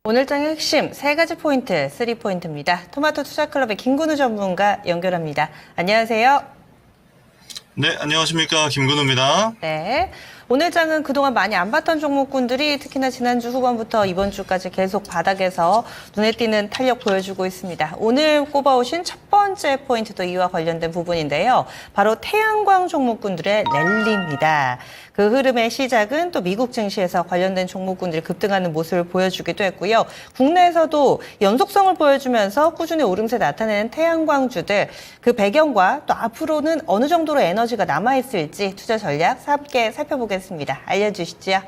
오늘장의 핵심 세 가지 포인트, 3포인트입니다. 토마토 투자클럽의 김근우 전문가 연결합니다. 안녕하세요. 네, 안녕하십니까. 김근우입니다. 네. 오늘장은 그동안 많이 안 봤던 종목군들이 특히나 지난주 후반부터 이번 주까지 계속 바닥에서 눈에 띄는 탄력 보여주고 있습니다. 오늘 꼽아오신 첫 번째 포인트도 이와 관련된 부분인데요. 바로 태양광 종목군들의 랠리입니다. 그 흐름의 시작은 또 미국 증시에서 관련된 종목군들이 급등하는 모습을 보여주기도 했고요. 국내에서도 연속성을 보여주면서 꾸준히 오름세 나타내는 태양광주들, 그 배경과 또 앞으로는 어느 정도로 에너지가 남아있을지 투자 전략 함께 살펴보겠습니다. 알려주시죠.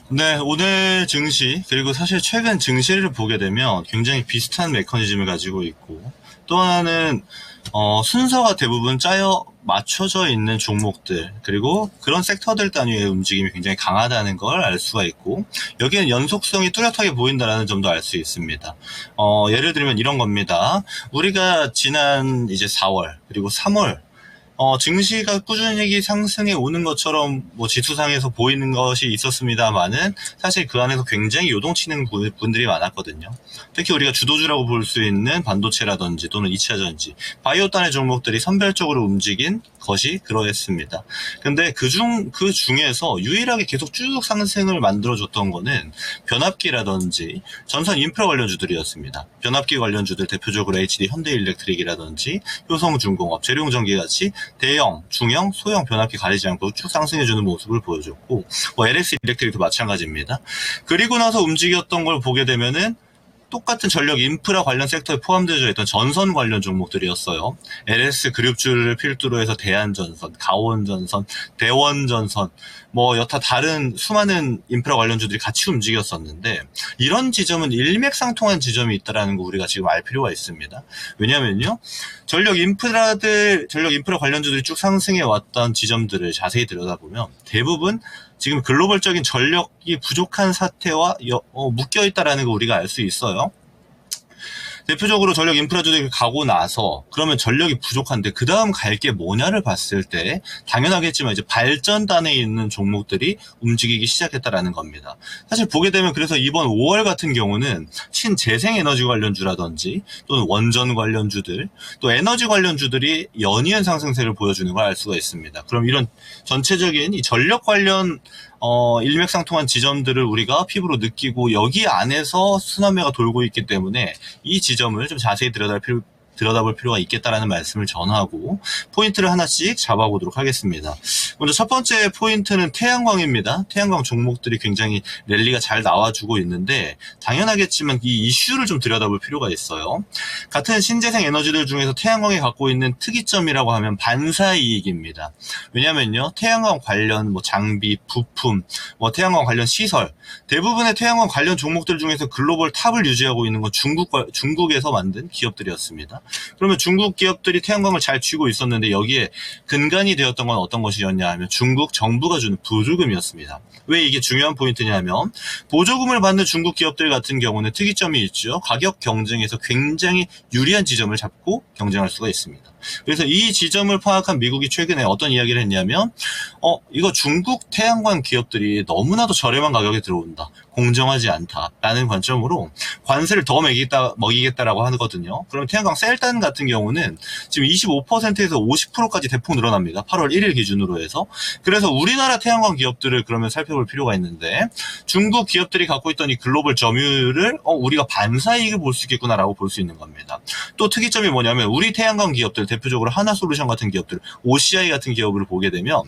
네, 오늘 증시, 그리고 사실 최근 증시를 보게 되면 굉장히 비슷한 메커니즘을 가지고 있고, 또 하나는 순서가 대부분 맞춰져 있는 종목들, 그리고 그런 섹터들 단위의 움직임이 굉장히 강하다는 걸 알 수가 있고, 여기는 연속성이 뚜렷하게 보인다는 점도 알 수 있습니다. 예를 들면 이런 겁니다. 우리가 지난 이제 4월, 그리고 3월, 증시가 꾸준히 상승해 오는 것처럼 지수상에서 보이는 것이 있었습니다만은 사실 그 안에서 굉장히 요동치는 분들이 많았거든요. 특히 우리가 주도주라고 볼 수 있는 반도체라든지 또는 2차전지, 바이오단의 종목들이 선별적으로 움직인 것이 그러했습니다. 근데 그 중에서 유일하게 계속 쭉 상승을 만들어줬던 거는 변압기라든지 전선 인프라 관련주들이었습니다. 변압기 관련주들 대표적으로 HD 현대일렉트릭이라든지 효성중공업, 재룡전기 같이 대형, 중형, 소형 변압기 가리지 않고 쭉 상승해주는 모습을 보여줬고, LS 일렉트릭도 마찬가지입니다. 그리고 나서 움직였던 걸 보게 되면은 똑같은 전력 인프라 관련 섹터에 포함되어 있던 전선 관련 종목들이었어요. LS 그룹주를 필두로 해서 대한전선, 가온전선, 대원전선, 여타 다른 수많은 인프라 관련주들이 같이 움직였었는데, 이런 지점은 일맥상통한 지점이 있다는 거 우리가 지금 알 필요가 있습니다. 왜냐면요, 전력 인프라 관련주들이 쭉 상승해 왔던 지점들을 자세히 들여다보면 대부분 지금 글로벌적인 전력이 부족한 사태와 묶여있다는 거 우리가 알 수 있어요. 대표적으로 전력 인프라주들이 가고 나서 그러면 전력이 부족한데 그 다음 갈 게 뭐냐를 봤을 때 당연하겠지만 이제 발전단에 있는 종목들이 움직이기 시작했다라는 겁니다. 사실 보게 되면 그래서 이번 5월 같은 경우는 신재생에너지 관련주라든지 또는 원전 관련주들 또 에너지 관련주들이 연이은 상승세를 보여주는 걸 알 수가 있습니다. 그럼 이런 전체적인 이 전력 관련 일맥상통한 지점들을 우리가 피부로 느끼고 여기 안에서 순환매가 돌고 있기 때문에 이 지점을 좀 자세히 들여다볼 필요가 있겠다라는 말씀을 전하고 포인트를 하나씩 잡아보도록 하겠습니다. 먼저 첫 번째 포인트는 태양광입니다. 태양광 종목들이 굉장히 랠리가 잘 나와주고 있는데 당연하겠지만 이 이슈를 좀 들여다볼 필요가 있어요. 같은 신재생 에너지들 중에서 태양광이 갖고 있는 특이점이라고 하면 반사이익입니다. 왜냐면요, 태양광 관련 장비, 부품, 태양광 관련 시설, 대부분의 태양광 관련 종목들 중에서 글로벌 탑을 유지하고 있는 건 중국에서 만든 기업들이었습니다. 그러면 중국 기업들이 태양광을 잘 쥐고 있었는데 여기에 근간이 되었던 건 어떤 것이었냐 하면 중국 정부가 주는 보조금이었습니다. 왜 이게 중요한 포인트냐 하면 보조금을 받는 중국 기업들 같은 경우는 특이점이 있죠. 가격 경쟁에서 굉장히 유리한 지점을 잡고 경쟁할 수가 있습니다. 그래서 이 지점을 파악한 미국이 최근에 어떤 이야기를 했냐면 이거 중국 태양광 기업들이 너무나도 저렴한 가격에 들어온다. 공정하지 않다라는 관점으로 관세를 더 먹이겠다라고 하거든요. 그럼 태양광 셀단 같은 경우는 지금 25%에서 50%까지 대폭 늘어납니다. 8월 1일 기준으로 해서. 그래서 우리나라 태양광 기업들을 그러면 살펴볼 필요가 있는데 중국 기업들이 갖고 있던 이 글로벌 점유율을 우리가 반사이익을 볼 수 있겠구나라고 볼 수 있는 겁니다. 또 특이점이 뭐냐면 우리 태양광 기업들 대표적으로 하나솔루션 같은 기업들, OCI 같은 기업을 보게 되면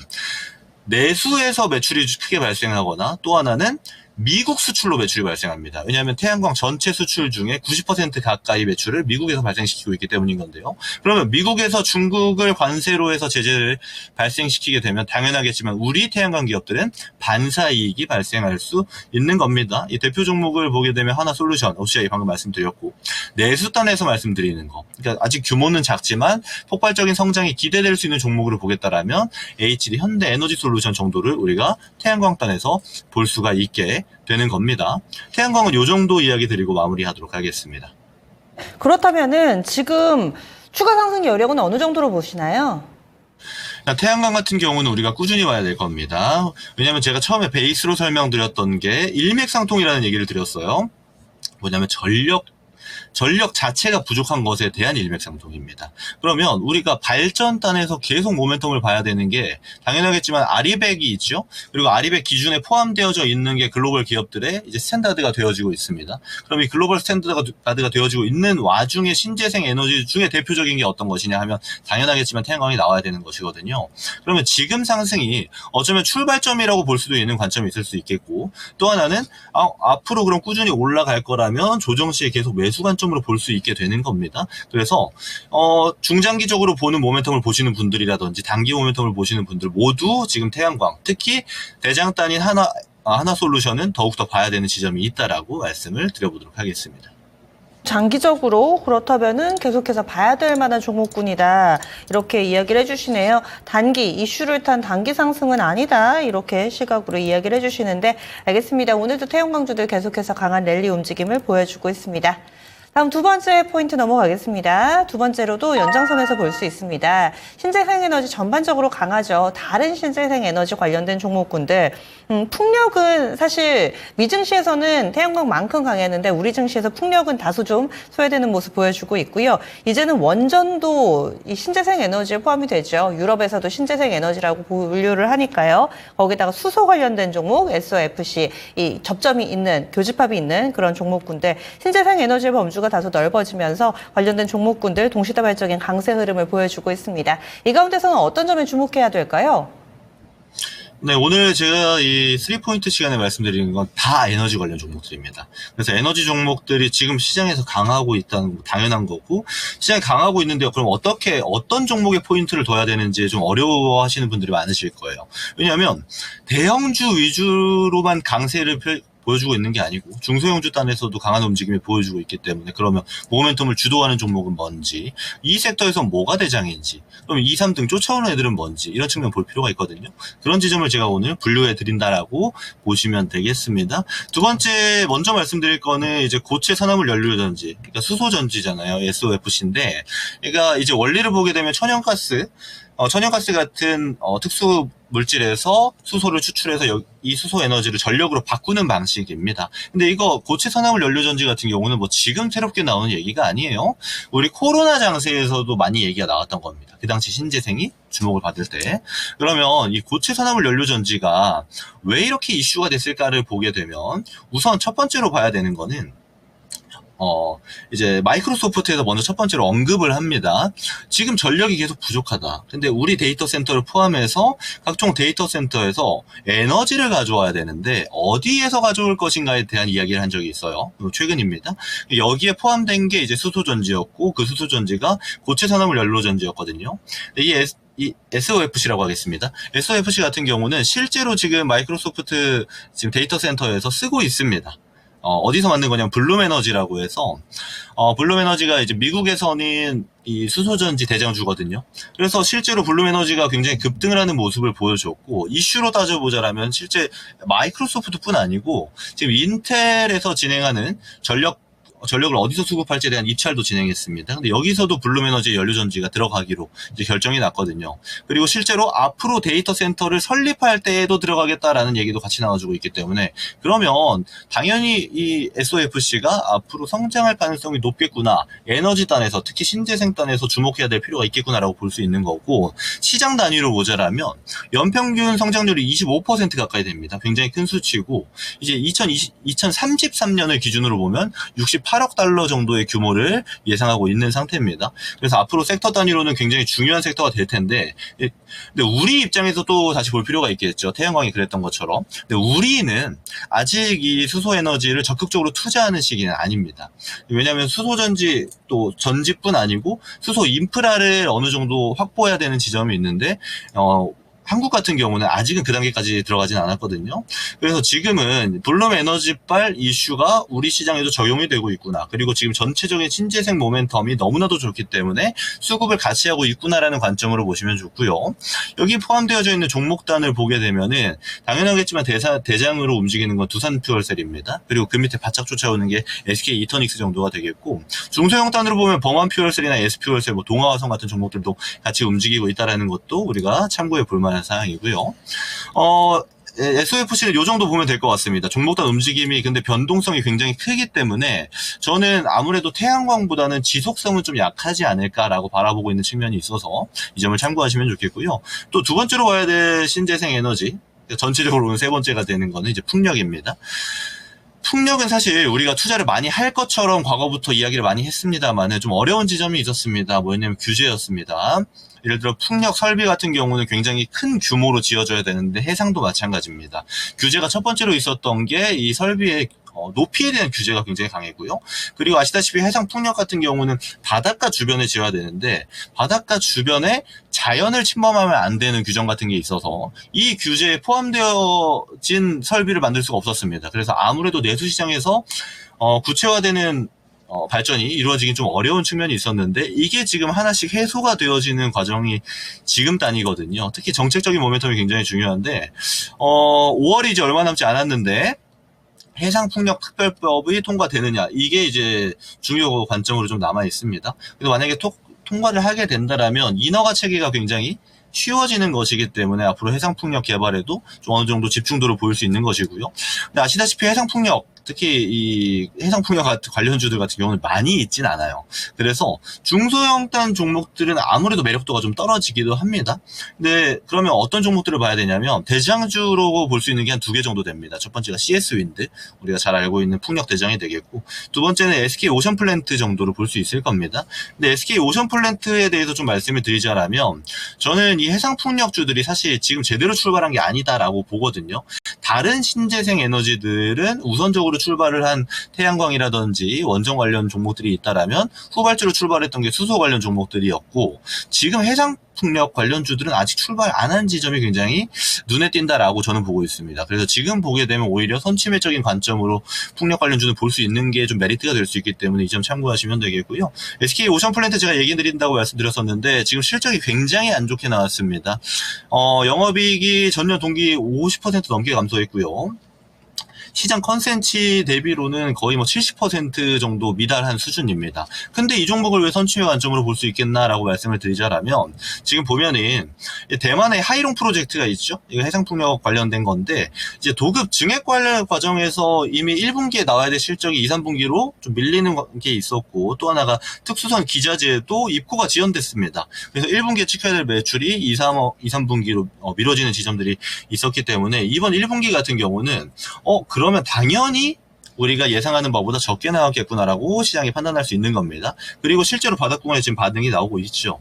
내수에서 매출이 크게 발생하거나 또 하나는 미국 수출로 매출이 발생합니다. 왜냐하면 태양광 전체 수출 중에 90% 가까이 매출을 미국에서 발생시키고 있기 때문인 건데요. 그러면 미국에서 중국을 관세로 해서 제재를 발생시키게 되면 당연하겠지만 우리 태양광 기업들은 반사이익이 발생할 수 있는 겁니다. 이 대표 종목을 보게 되면 하나솔루션, OCI 방금 말씀드렸고 내수단에서 말씀드리는 거. 그러니까 아직 규모는 작지만 폭발적인 성장이 기대될 수 있는 종목으로 보겠다라면 HD 현대에너지솔루션 정도를 우리가 태양광단에서 볼 수가 있게 되는 겁니다. 태양광은 이 정도 이야기 드리고 마무리하도록 하겠습니다. 그렇다면은 지금 추가 상승 여력은 어느 정도로 보시나요? 태양광 같은 경우는 우리가 꾸준히 봐야 될 겁니다. 왜냐하면 제가 처음에 베이스로 설명드렸던 게 일맥상통이라는 얘기를 드렸어요. 뭐냐면 전력 자체가 부족한 것에 대한 일맥상통입니다. 그러면 우리가 발전단에서 계속 모멘텀을 봐야 되는 게 당연하겠지만 아리백이 있죠. 그리고 아리백 기준에 포함되어져 있는 게 글로벌 기업들의 이제 스탠다드가 되어지고 있습니다. 그럼 이 글로벌 스탠다드가 되어지고 있는 와중에 신재생 에너지 중에 대표적인 게 어떤 것이냐 하면 당연하겠지만 태양광이 나와야 되는 것이거든요. 그러면 지금 상승이 어쩌면 출발점이라고 볼 수도 있는 관점이 있을 수 있겠고, 또 하나는 앞으로 그럼 꾸준히 올라갈 거라면 조정 시에 계속 매수 관점으로 볼 수 있게 되는 겁니다. 그래서 중장기적으로 보는 모멘텀을 보시는 분들이라든지 단기 모멘텀을 보시는 분들 모두 지금 태양광, 특히 대장단인 하나솔루션은 더욱더 봐야 되는 지점이 있다라고 말씀을 드려보도록 하겠습니다. 장기적으로 그렇다면은 계속해서 봐야 될 만한 종목군이다. 이렇게 이야기를 해주시네요. 단기, 이슈를 탄 단기 상승은 아니다. 이렇게 시각으로 이야기를 해주시는데 알겠습니다. 오늘도 태양광주들 계속해서 강한 랠리 움직임을 보여주고 있습니다. 다음 두 번째 포인트 넘어가겠습니다. 두 번째로도 연장선에서 볼 수 있습니다. 신재생에너지 전반적으로 강하죠. 다른 신재생에너지 관련된 종목군들. 풍력은 사실 미증시에서는 태양광만큼 강했는데 우리 증시에서 풍력은 다소 좀 소외되는 모습 보여주고 있고요. 이제는 원전도 이 신재생에너지에 포함이 되죠. 유럽에서도 신재생에너지라고 분류를 하니까요. 거기다가 수소 관련된 종목, SOFC, 이 접점이 있는, 교집합이 있는 그런 종목군들. 신재생에너지의 범주가 다소 넓어지면서 관련된 종목군들 동시다발적인 강세 흐름을 보여주고 있습니다. 이 가운데서는 어떤 점에 주목해야 될까요? 네, 오늘 제가 이 3포인트 시간에 말씀드리는 건 다 에너지 관련 종목들입니다. 그래서 에너지 종목들이 지금 시장에서 강하고 있다는 거 당연한 거고, 시장이 강하고 있는데요. 그럼 어떤 종목에 포인트를 둬야 되는지 좀 어려워하시는 분들이 많으실 거예요. 왜냐하면 대형주 위주로만 강세를 보여주고 있는 게 아니고 중소형주 단에서도 강한 움직임을 보여주고 있기 때문에, 그러면 모멘텀을 주도하는 종목은 뭔지, 이 섹터에서 뭐가 대장인지, 그럼 2, 3등 쫓아오는 애들은 뭔지, 이런 측면 볼 필요가 있거든요. 그런 지점을 제가 오늘 분류해 드린다라고 보시면 되겠습니다. 두 번째 먼저 말씀드릴 거는 이제 고체 산화물 연료전지, 그러니까 수소전지잖아요. SOFC인데, 그러니까 이제 원리를 보게 되면 천연가스 같은 특수 물질에서 수소를 추출해서 이 수소 에너지를 전력으로 바꾸는 방식입니다. 근데 이거 고체 산화물 연료전지 같은 경우는 뭐 지금 새롭게 나오는 얘기가 아니에요. 우리 코로나 장세에서도 많이 얘기가 나왔던 겁니다. 그 당시 신재생이 주목을 받을 때. 그러면 이 고체 산화물 연료전지가 왜 이렇게 이슈가 됐을까를 보게 되면, 우선 첫 번째로 봐야 되는 거는 이제 마이크로소프트에서 먼저 첫 번째로 언급을 합니다. 지금 전력이 계속 부족하다. 근데 우리 데이터 센터를 포함해서 각종 데이터 센터에서 에너지를 가져와야 되는데 어디에서 가져올 것인가에 대한 이야기를 한 적이 있어요. 최근입니다. 여기에 포함된 게 이제 수소전지였고, 그 수소전지가 고체 산화물 연료전지였거든요. 이 SOFC라고 하겠습니다. SOFC 같은 경우는 실제로 지금 마이크로소프트 지금 데이터 센터에서 쓰고 있습니다. 어디서 만든 거냐면 블룸에너지라고 해서, 블룸에너지가 이제 미국에서는 이 수소전지 대장주거든요. 그래서 실제로 블룸에너지가 굉장히 급등을 하는 모습을 보여줬고, 이슈로 따져보자라면 실제 마이크로소프트뿐 아니고 지금 인텔에서 진행하는 전력을 어디서 수급할지에 대한 입찰도 진행했습니다. 근데 여기서도 블룸에너지 연료전지가 들어가기로 이제 결정이 났거든요. 그리고 실제로 앞으로 데이터 센터를 설립할 때에도 들어가겠다라는 얘기도 같이 나와주고 있기 때문에, 그러면 당연히 이 SOFC가 앞으로 성장할 가능성이 높겠구나, 에너지 단에서 특히 신재생 단에서 주목해야 될 필요가 있겠구나라고 볼 수 있는 거고, 시장 단위로 보자라면 연평균 성장률이 25% 가까이 됩니다. 굉장히 큰 수치고, 이제 2033년을 기준으로 보면 8억 달러 정도의 규모를 예상하고 있는 상태입니다. 그래서 앞으로 섹터 단위로는 굉장히 중요한 섹터가 될 텐데, 근데 우리 입장에서 또 다시 볼 필요가 있겠죠. 태양광이 그랬던 것처럼. 근데 우리는 아직 이 수소 에너지를 적극적으로 투자하는 시기는 아닙니다. 왜냐하면 수소전지 또 전지뿐 아니고 수소 인프라를 어느 정도 확보해야 되는 지점이 있는데, 한국 같은 경우는 아직은 그 단계까지 들어가진 않았거든요. 그래서 지금은 블룸 에너지발 이슈가 우리 시장에도 적용이 되고 있구나. 그리고 지금 전체적인 신재생 모멘텀이 너무나도 좋기 때문에 수급을 같이 하고 있구나라는 관점으로 보시면 좋고요. 여기 포함되어져 있는 종목단을 보게 되면은 당연하겠지만 대장으로 움직이는 건 두산퓨얼셀입니다. 그리고 그 밑에 바짝 쫓아오는 게 SK 이터닉스 정도가 되겠고, 중소형 단으로 보면 범한퓨얼셀이나 S퓨얼셀, 동아화성 같은 종목들도 같이 움직이고 있다라는 것도 우리가 참고해 볼 만한 사항이고요. SOFC는 이 정도 보면 될 것 같습니다. 종목단 움직임이 근데 변동성이 굉장히 크기 때문에 저는 아무래도 태양광보다는 지속성은 좀 약하지 않을까라고 바라보고 있는 측면이 있어서 이 점을 참고하시면 좋겠고요. 또 두 번째로 봐야 될 신재생 에너지, 전체적으로는 세 번째가 되는 거는 이제 풍력입니다. 풍력은 사실 우리가 투자를 많이 할 것처럼 과거부터 이야기를 많이 했습니다만 좀 어려운 지점이 있었습니다. 뭐였냐면 규제였습니다. 예를 들어 풍력 설비 같은 경우는 굉장히 큰 규모로 지어져야 되는데 해상도 마찬가지입니다. 규제가 첫 번째로 있었던 게 이 설비의 높이에 대한 규제가 굉장히 강했고요. 그리고 아시다시피 해상 풍력 같은 경우는 바닷가 주변에 지어야 되는데 바닷가 주변에 자연을 침범하면 안 되는 규정 같은 게 있어서 이 규제에 포함되어진 설비를 만들 수가 없었습니다. 그래서 아무래도 내수시장에서 구체화되는 발전이 이루어지긴 좀 어려운 측면이 있었는데 이게 지금 하나씩 해소가 되어지는 과정이 지금 단이거든요. 특히 정책적인 모멘텀이 굉장히 중요한데 5월이 이제 얼마 남지 않았는데 해상풍력특별법이 통과되느냐 이게 이제 중요 관점으로 좀 남아 있습니다. 그래서 만약에 통과를 하게 된다라면 인허가 체계가 굉장히 쉬워지는 것이기 때문에 앞으로 해상풍력 개발에도 좀 어느 정도 집중도를 보일 수 있는 것이고요. 근데 아시다시피 해상풍력 특히 이 해상풍력 관련주들 같은 경우는 많이 있진 않아요. 그래서 중소형단 종목들은 아무래도 매력도가 좀 떨어지기도 합니다. 근데 그러면 어떤 종목들을 봐야 되냐면 대장주로 볼 수 있는 게 한 두 개 정도 됩니다. 첫 번째가 CS윈드, 우리가 잘 알고 있는 풍력 대장이 되겠고 두 번째는 SK 오션플랜트 정도로 볼 수 있을 겁니다. 근데 SK 오션플랜트에 대해서 좀 말씀을 드리자면 저는 이 해상풍력주들이 사실 지금 제대로 출발한 게 아니다라고 보거든요. 다른 신재생 에너지들은 우선적으로 출발을 한 태양광이라든지 원전 관련 종목들이 있다라면 후발주로 출발했던 게 수소 관련 종목들이었고 지금 해상풍력 관련주들은 아직 출발 안 한 지점이 굉장히 눈에 띈다라고 저는 보고 있습니다. 그래서 지금 보게 되면 오히려 선침해적인 관점으로 풍력 관련주는 볼 수 있는 게 좀 메리트가 될 수 있기 때문에 이 점 참고하시면 되겠고요. SK 오션플랜트 제가 얘기 드린다고 말씀드렸었는데 지금 실적이 굉장히 안 좋게 나왔습니다. 영업이익이 전년 동기 50% 넘게 감소했고요. 시장 컨센치 대비로는 거의 뭐 70% 정도 미달한 수준입니다. 근데 이 종목을 왜 선취의 관점으로 볼 수 있겠나라고 말씀을 드리자면 지금 보면은 대만의 하이롱 프로젝트가 있죠. 이거 해상풍력 관련된 건데 이제 도급 증액 관련 과정에서 이미 1분기에 나와야 될 실적이 2, 3분기로 좀 밀리는 게 있었고 또 하나가 특수선 기자재도 입고가 지연됐습니다. 그래서 1분기에 찍혀야 될 매출이 2, 3분기로 미뤄지는 지점들이 있었기 때문에 이번 1분기 같은 경우는 그러면 당연히 우리가 예상하는 바보다 적게 나왔겠구나라고 시장이 판단할 수 있는 겁니다. 그리고 실제로 바닥권에 지금 반응이 나오고 있죠.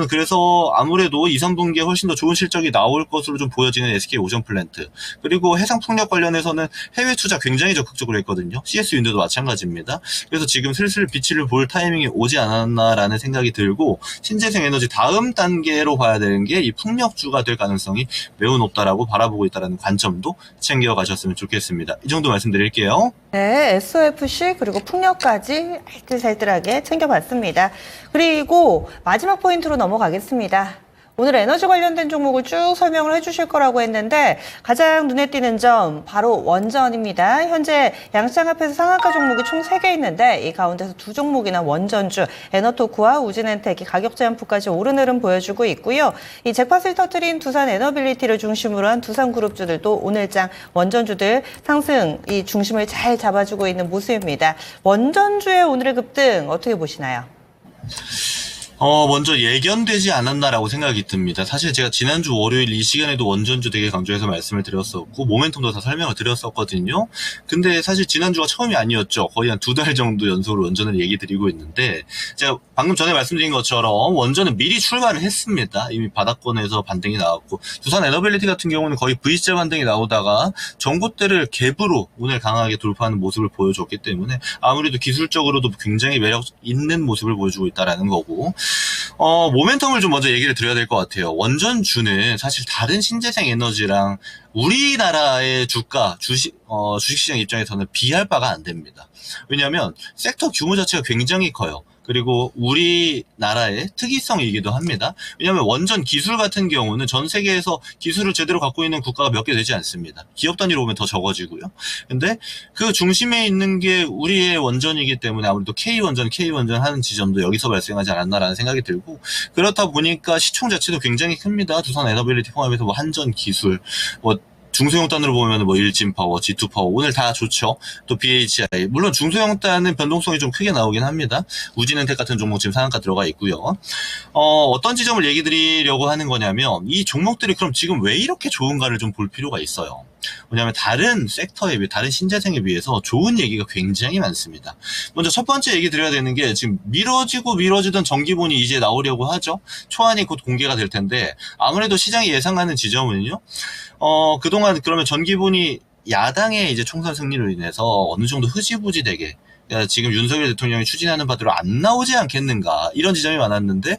그래서 아무래도 2, 3분기에 훨씬 더 좋은 실적이 나올 것으로 좀 보여지는 SK 오션플랜트 그리고 해상풍력 관련해서는 해외 투자 굉장히 적극적으로 했거든요. CS윈드도 마찬가지입니다. 그래서 지금 슬슬 빛을 볼 타이밍이 오지 않았나라는 생각이 들고 신재생 에너지 다음 단계로 봐야 되는 게 이 풍력주가 될 가능성이 매우 높다라고 바라보고 있다는 관점도 챙겨가셨으면 좋겠습니다. 이 정도 말씀드릴게요. 네, SOFC 그리고 풍력까지 알뜰살뜰하게 챙겨봤습니다. 그리고 마지막 포인트로 넘어가겠습니다. 오늘 에너지 관련된 종목을 쭉 설명을 해주실 거라고 했는데 가장 눈에 띄는 점 바로 원전입니다. 현재 양시장 앞에서 상한가 종목이 총 3개 있는데 이 가운데서 2종목이나 원전주 에너토크와 우진엔텍이 가격 제한폭까지 오르내림 보여주고 있고요. 이 잭팟을 터뜨린 두산 에너빌리티를 중심으로 한 두산그룹주들도 오늘장 원전주들 상승 이 중심을 잘 잡아주고 있는 모습입니다. 원전주의 오늘의 급등 어떻게 보시나요? 먼저 예견되지 않았나라고 생각이 듭니다. 사실 제가 지난주 월요일 이 시간에도 원전주 되게 강조해서 말씀을 드렸었고 모멘텀도 다 설명을 드렸었거든요. 근데 사실 지난주가 처음이 아니었죠. 거의 한 2달 정도 연속으로 원전을 얘기 드리고 있는데 제가 방금 전에 말씀드린 것처럼 원전은 미리 출발을 했습니다. 이미 바닥권에서 반등이 나왔고 두산 에너빌리티 같은 경우는 거의 V자 반등이 나오다가 전고대를 갭으로 오늘 강하게 돌파하는 모습을 보여줬기 때문에 아무래도 기술적으로도 굉장히 매력 있는 모습을 보여주고 있다는 거고 모멘텀을 좀 먼저 얘기를 드려야 될 것 같아요. 원전주는 사실 다른 신재생 에너지랑 우리나라의 주식시장 입장에서는 비할 바가 안 됩니다. 왜냐하면 섹터 규모 자체가 굉장히 커요. 그리고 우리나라의 특이성이기도 합니다. 왜냐하면 원전 기술 같은 경우는 전 세계에서 기술을 제대로 갖고 있는 국가가 몇 개 되지 않습니다. 기업 단위로 보면 더 적어지고요. 근데 그 중심에 있는 게 우리의 원전이기 때문에 아무래도 K원전 하는 지점도 여기서 발생하지 않았나라는 생각이 들고 그렇다 보니까 시총 자체도 굉장히 큽니다. 두산 에너빌리티 포함해서 한전 기술, 중소형단으로 보면 뭐 일진파워, G2파워 오늘 다 좋죠. 또 BHI 물론 중소형단은 변동성이 좀 크게 나오긴 합니다. 우진은택 같은 종목 지금 상한가 들어가 있고요. 어떤 지점을 얘기 드리려고 하는 거냐면 이 종목들이 그럼 지금 왜 이렇게 좋은가를 좀 볼 필요가 있어요. 왜냐하면 다른 섹터에 비해 다른 신재생에 비해서 좋은 얘기가 굉장히 많습니다. 먼저 첫 번째 얘기 드려야 되는 게 지금 미뤄지던 정기본이 이제 나오려고 하죠. 초안이 곧 공개가 될 텐데 아무래도 시장이 예상하는 지점은요. 그동안 그러면 전기본이 야당의 이제 총선 승리로 인해서 어느 정도 흐지부지되게 지금 윤석열 대통령이 추진하는 바대로 안 나오지 않겠는가 이런 지점이 많았는데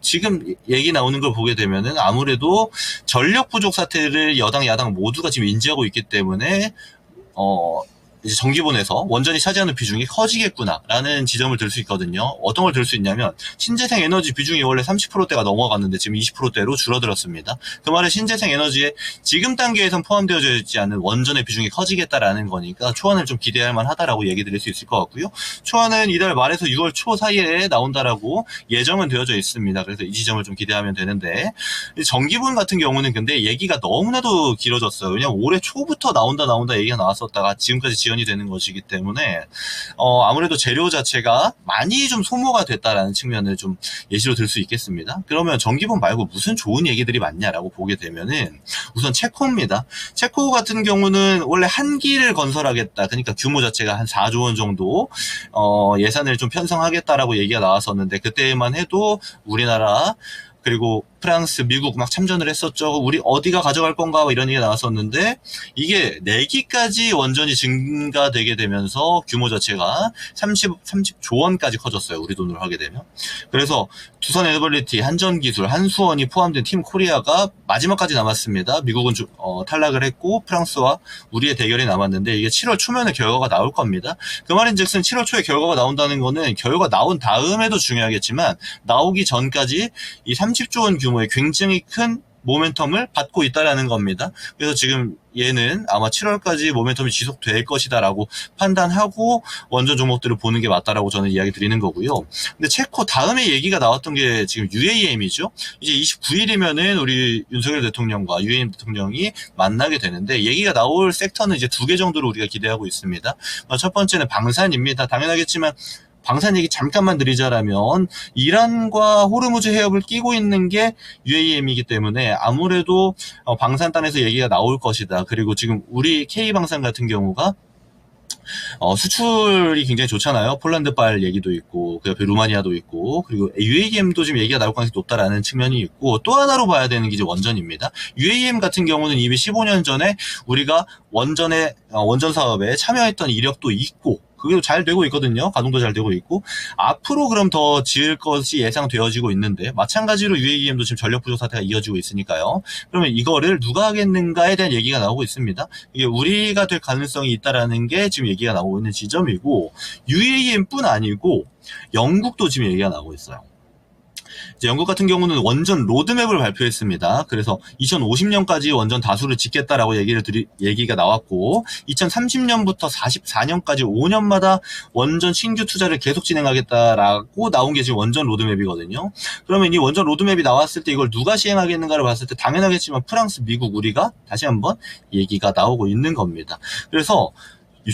지금 얘기 나오는 걸 보게 되면은 아무래도 전력 부족 사태를 여당 야당 모두가 지금 인지하고 있기 때문에 이제 정기본에서 원전이 차지하는 비중이 커지겠구나라는 지점을 들 수 있거든요. 어떤 걸 들 수 있냐면 신재생 에너지 비중이 원래 30%대가 넘어갔는데 지금 20%대로 줄어들었습니다. 그 말은 신재생 에너지에 지금 단계에선 포함되어져 있지 않은 원전의 비중이 커지겠다라는 거니까 초안을 좀 기대할 만하다라고 얘기 드릴 수 있을 것 같고요. 초안은 이달 말에서 6월 초 사이에 나온다라고 예정은 되어져 있습니다. 그래서 이 지점을 좀 기대하면 되는데 정기본 같은 경우는 근데 얘기가 너무나도 길어졌어요. 왜냐면 올해 초부터 나온다 얘기가 나왔었다가 지금까지 지연이 되는 것이기 때문에 아무래도 재료 자체가 많이 좀 소모가 됐다라는 측면을 좀 예시로 들 수 있겠습니다. 그러면 정기본 말고 무슨 좋은 얘기들이 많냐라고 보게 되면은 우선 체코입니다. 체코 같은 경우는 원래 한 기를 건설하겠다. 그러니까 규모 자체가 한 4조 원 정도 예산을 좀 편성하겠다라고 얘기가 나왔었는데 그때만 해도 우리나라 그리고 프랑스, 미국 막 참전을 했었죠. 우리 어디가 가져갈 건가 이런 얘기가 나왔었는데 이게 4기까지 원전이 증가되게 되면서 규모 자체가 30조 원까지 커졌어요. 우리 돈으로 하게 되면. 그래서 두산 에너빌리티, 한전기술, 한수원이 포함된 팀 코리아가 마지막까지 남았습니다. 미국은 탈락을 했고 프랑스와 우리의 대결이 남았는데 이게 7월 초면에 결과가 나올 겁니다. 그 말인즉슨 7월 초에 결과가 나온다는 거는 결과 나온 다음에도 중요하겠지만 나오기 전까지 이 30조 원 규모의 굉장히 큰 모멘텀을 받고 있다라는 겁니다. 그래서 지금 얘는 아마 7월까지 모멘텀이 지속될 것이다라고 판단하고 원전 종목들을 보는 게 맞다라고 저는 이야기 드리는 거고요. 근데 체코 다음에 얘기가 나왔던 게 지금 UAM이죠. 이제 29일이면은 우리 윤석열 대통령과 UAM 대통령이 만나게 되는데 얘기가 나올 섹터는 이제 2개 정도로 우리가 기대하고 있습니다. 첫 번째는 방산입니다. 당연하겠지만 방산 얘기 잠깐만 드리자라면 이란과 호르무즈 해협을 끼고 있는 게 UAM이기 때문에 아무래도 방산단에서 얘기가 나올 것이다. 그리고 지금 우리 K방산 같은 경우가 수출이 굉장히 좋잖아요. 폴란드발 얘기도 있고 그 옆에 루마니아도 있고 그리고 UAM도 지금 얘기가 나올 가능성이 높다라는 측면이 있고 또 하나로 봐야 되는 게 이제 원전입니다. UAM 같은 경우는 이미 15년 전에 우리가 원전 사업에 참여했던 이력도 있고 그게 잘 되고 있거든요. 가동도 잘 되고 있고 앞으로 그럼 더 지을 것이 예상되어지고 있는데 마찬가지로 UAM도 지금 전력 부족 사태가 이어지고 있으니까요. 그러면 이거를 누가 하겠는가에 대한 얘기가 나오고 있습니다. 이게 우리가 될 가능성이 있다라는 게 지금 얘기가 나오고 있는 지점이고 UAM뿐 아니고 영국도 지금 얘기가 나오고 있어요. 이제 영국 같은 경우는 원전 로드맵을 발표했습니다. 그래서 2050년까지 원전 다수를 짓겠다라고 얘기가 나왔고 2030년부터 44년까지 5년마다 원전 신규 투자를 계속 진행하겠다라고 나온 게 지금 원전 로드맵이거든요. 그러면 이 원전 로드맵이 나왔을 때 이걸 누가 시행하겠는가를 봤을 때 당연하겠지만 프랑스, 미국, 우리가 다시 한번 얘기가 나오고 있는 겁니다. 그래서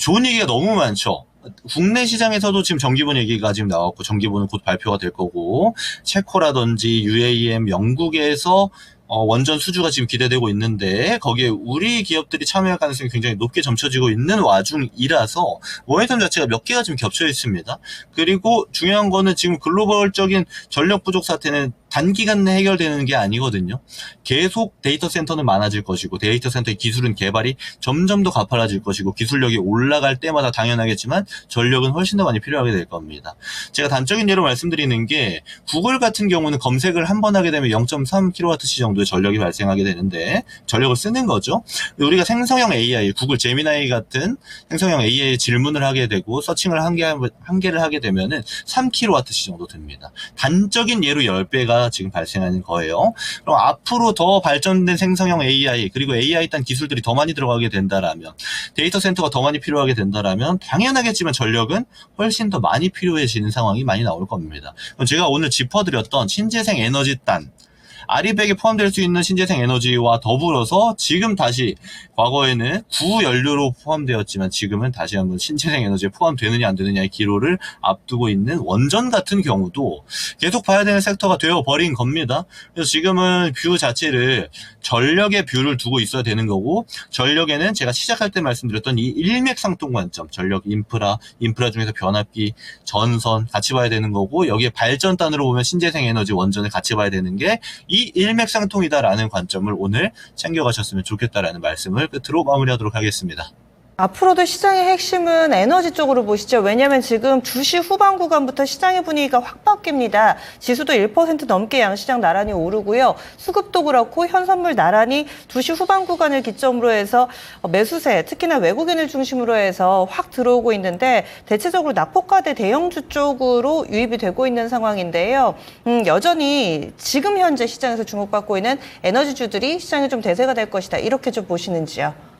좋은 얘기가 너무 많죠. 국내 시장에서도 지금 정기본 얘기가 지금 나왔고 정기본은 곧 발표가 될 거고 체코라든지 UAM, 영국에서 원전 수주가 지금 기대되고 있는데 거기에 우리 기업들이 참여할 가능성이 굉장히 높게 점쳐지고 있는 와중이라서 모멘텀 자체가 몇 개가 지금 겹쳐 있습니다. 그리고 중요한 거는 지금 글로벌적인 전력 부족 사태는 단기간 내에 해결되는 게 아니거든요. 계속 데이터 센터는 많아질 것이고 데이터 센터의 기술은 개발이 점점 더 가팔라질 것이고 기술력이 올라갈 때마다 당연하겠지만 전력은 훨씬 더 많이 필요하게 될 겁니다. 제가 단적인 예로 말씀드리는 게 구글 같은 경우는 검색을 한 번 하게 되면 0.3kWh 정도의 전력이 발생하게 되는데 전력을 쓰는 거죠. 우리가 생성형 AI, 구글 제미나이 같은 생성형 AI 질문을 하게 되고 서칭을 한 개를 하게 되면은 3kWh 정도 듭니다. 단적인 예로 10배가 지금 발생하는 거예요. 그럼 앞으로 더 발전된 생성형 AI 그리고 AI 딴 기술들이 더 많이 들어가게 된다라면 데이터 센터가 더 많이 필요하게 된다라면 당연하겠지만 전력은 훨씬 더 많이 필요해지는 상황이 많이 나올 겁니다. 그럼 제가 오늘 짚어드렸던 신재생 에너지 딴 아리백에 포함될 수 있는 신재생 에너지와 더불어서 지금 다시 과거에는 구연료로 포함되었지만 지금은 다시 한번 신재생 에너지에 포함되느냐 안 되느냐의 기로를 앞두고 있는 원전 같은 경우도 계속 봐야 되는 섹터가 되어버린 겁니다. 그래서 지금은 뷰 자체를 전력의 뷰를 두고 있어야 되는 거고, 전력에는 제가 시작할 때 말씀드렸던 이 일맥상통 관점, 전력 인프라 중에서 변압기, 전선 같이 봐야 되는 거고, 여기에 발전단으로 보면 신재생 에너지 원전을 같이 봐야 되는 게 이 일맥상통이다라는 관점을 오늘 챙겨가셨으면 좋겠다라는 말씀을 끝으로 마무리하도록 하겠습니다. 앞으로도 시장의 핵심은 에너지 쪽으로 보시죠. 왜냐하면 지금 2시 후반 구간부터 시장의 분위기가 확 바뀝니다. 지수도 1% 넘게 양시장 나란히 오르고요. 수급도 그렇고 현선물 나란히 2시 후반 구간을 기점으로 해서 매수세, 특히나 외국인을 중심으로 해서 확 들어오고 있는데 대체적으로 낙폭과대 대형주 쪽으로 유입이 되고 있는 상황인데요. 여전히 지금 현재 시장에서 주목받고 있는 에너지주들이 시장에 좀 대세가 될 것이다. 이렇게 좀 보시는지요?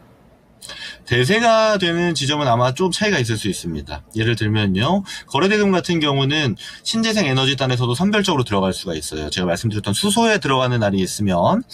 대세가 되는 지점은 아마 좀 차이가 있을 수 있습니다. 예를 들면요, 거래대금 같은 경우는 신재생 에너지단에서도 선별적으로 들어갈 수가 있어요. 제가 말씀드렸던 수소에 들어가는 날이 있으면,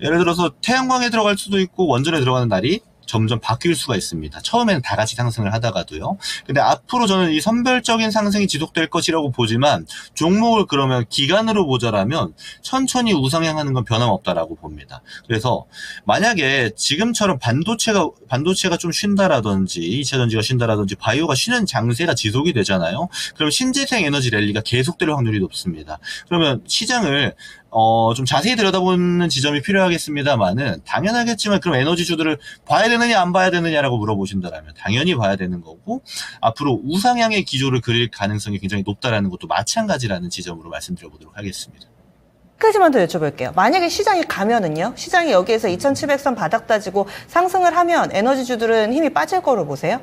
예를 들어서 태양광에 들어갈 수도 있고 원전에 들어가는 날이 점점 바뀔 수가 있습니다. 처음에는 다 같이 상승을 하다가도요. 근데 앞으로 저는 이 선별적인 상승이 지속될 것이라고 보지만, 종목을 그러면 기간으로 보자라면 천천히 우상향하는 건 변함없다라고 봅니다. 그래서 만약에 지금처럼 반도체가 좀 쉰다라든지 2차 전지가 쉰다라든지 바이오가 쉬는 장세가 지속이 되잖아요. 그럼 신재생 에너지 랠리가 계속될 확률이 높습니다. 그러면 시장을 좀 자세히 들여다보는 지점이 필요하겠습니다만은, 당연하겠지만 그럼 에너지주들을 봐야 되느냐 안 봐야 되느냐라고 물어보신다면 당연히 봐야 되는 거고, 앞으로 우상향의 기조를 그릴 가능성이 굉장히 높다라는 것도 마찬가지라는 지점으로 말씀드려보도록 하겠습니다. 한 가지만 더 여쭤볼게요. 만약에 시장이 가면은요? 시장이 여기에서 2700선 바닥 다지고 상승을 하면 에너지주들은 힘이 빠질 거로 보세요?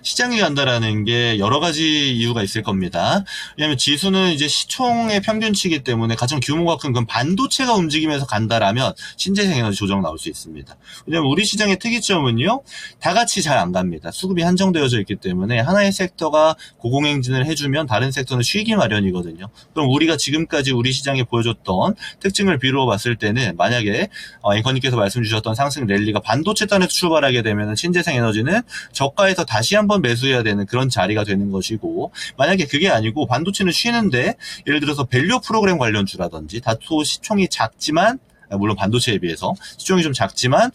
시장이 간다라는 게 여러 가지 이유가 있을 겁니다. 왜냐하면 지수는 이제 시총의 평균치이기 때문에 가장 규모가 큰 그런 반도체가 움직이면서 간다라면 신재생 에너지 조정 나올 수 있습니다. 왜냐하면 우리 시장의 특이점은요, 다 같이 잘 안 갑니다. 수급이 한정되어져 있기 때문에 하나의 섹터가 고공행진을 해주면 다른 섹터는 쉬기 마련이거든요. 그럼 우리가 지금까지 우리 시장에 보여줬던 특징을 비롯해 봤을 때는, 만약에 앵커님께서 말씀 주셨던 상승 랠리가 반도체 단에서 출발하게 되면 신재생 에너지는 저가에서 다시 한번 매수해야 되는 그런 자리가 되는 것이고, 만약에 그게 아니고 반도체는 쉬는데 예를 들어서 밸류 프로그램 관련주라든지 다소 시총이 작지만, 물론 반도체에 비해서 시총이 좀 작지만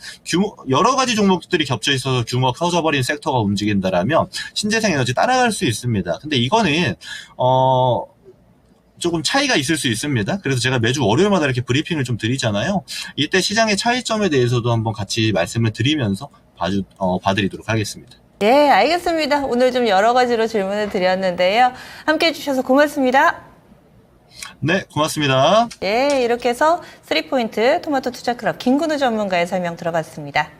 여러 가지 종목들이 겹쳐 있어서 규모가 커져버린 섹터가 움직인다라면 신재생 에너지 따라갈 수 있습니다. 근데 이거는 조금 차이가 있을 수 있습니다. 그래서 제가 매주 월요일마다 이렇게 브리핑을 좀 드리잖아요. 이때 시장의 차이점에 대해서도 한번 같이 말씀을 드리면서 봐드리도록 하겠습니다. 예, 알겠습니다. 오늘 좀 여러 가지로 질문을 드렸는데요. 함께 해주셔서 고맙습니다. 네, 고맙습니다. 예, 이렇게 해서 3포인트 토마토 투자클럽 김근우 전문가의 설명 들어봤습니다.